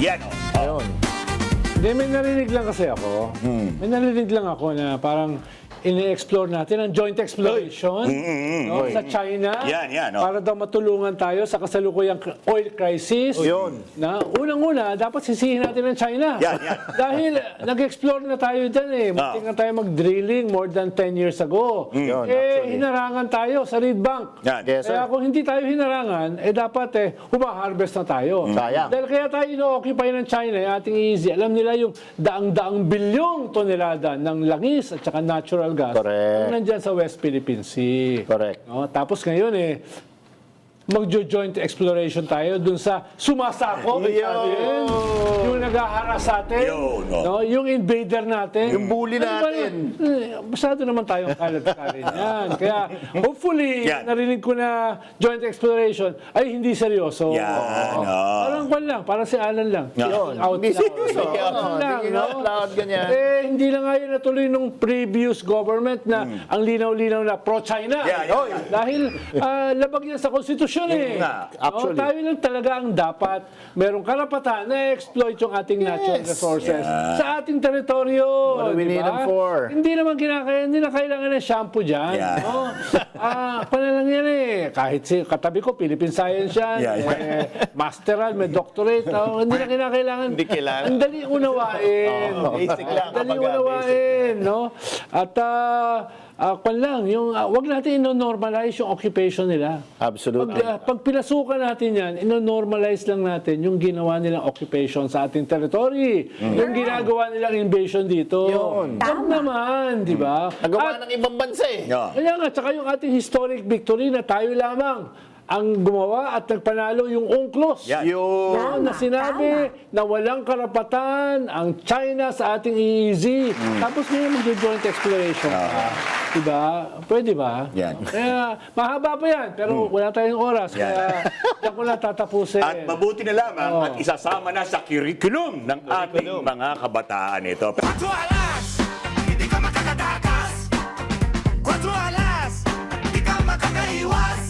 Yan, Ayun. Hindi, may narinig lang kasi ako. May narinig lang ako na parang ini-explore natin ang joint exploration no, sa China Yan, para daw matulungan tayo sa kasalukuyang oil crisis. Yun. Na unang-una, dapat sisihin natin ang China. Yan. Dahil nag-explore na tayo dyan eh. Muntik na tayo mag-drilling more than 10 years ago. Yun, actually. Hinarangan tayo sa Reed Bank. Yan. Yes, sir. Kaya kung hindi tayo hinarangan, dapat humaharvest na tayo. Sayang. Dahil kaya tayo ino-occupy ng China, yung ating easy. Alam nila yung daang-daang bilyong tonelada ng langis at saka natural gas. Correct. Ang nandyan sa West Philippine Sea. Correct. No? Tapos ngayon magjo-joint exploration tayo dun sa sumasakop Yun. yung nag-aharas sa atin, Yun, no? Yung invader natin, Yung bully Ano ba natin. yun? Masyado naman tayong kalat-karin yan. Kaya hopefully, Yan. narinig ko na joint exploration ay hindi seryoso. Yan, Parang kwan lang, parang si Alan lang. Yun. Out Hindi loud. seryoso. Out lang, Hindi no? out loud, ganyan. Hindi lang nga yun natuloy nung previous government na ang linaw-linaw na pro-China. Yeah. Dahil labag yan sa konstitusyon nga. Actually. Tayo lang talaga ang dapat merong karapatan na exploit yung ating natural resources sa ating teritoryo. What do we di need ba? them for? Hindi naman hindi na kailangan ng shampoo dyan. Yeah. No? Lang yan kahit si katabi ko, Philippine Science yan. Yeah. Masteral, may doctorate. Hindi na kinakailangan. Hindi kailangan. Ang dali unawain. Basic lang. Ang dali Kumbaga, unawain. No? At kwan lang, wag natin ino-normalize yung occupation nila. Absolutely. Pag pinasukan natin yan, ino-normalize lang natin yung ginawa nilang occupation sa ating territory. Yung ginagawa nilang invasion dito. Yun. Wag naman, di ba? Nagawa ng ibang bansa eh. Yeah. Kaya nga, tsaka yung ating historic victory na tayo lamang ang gumawa at nagpanalo yung UNCLOS. Yan. Yun. Na sinabi na walang karapatan ang China sa ating EEZ. Tapos ngayon mag-joint exploration. Diba? Pwede ba? Yan. Kaya mahaba pa yan, pero wala tayong oras. Yan. Kaya diyan ko na tatapusin. At mabuti na lamang at isasama na sa curriculum ng ating mga kabataan ito. 4 alas, hindi ka makakatakas. 4 alas, di ka makakaiwas.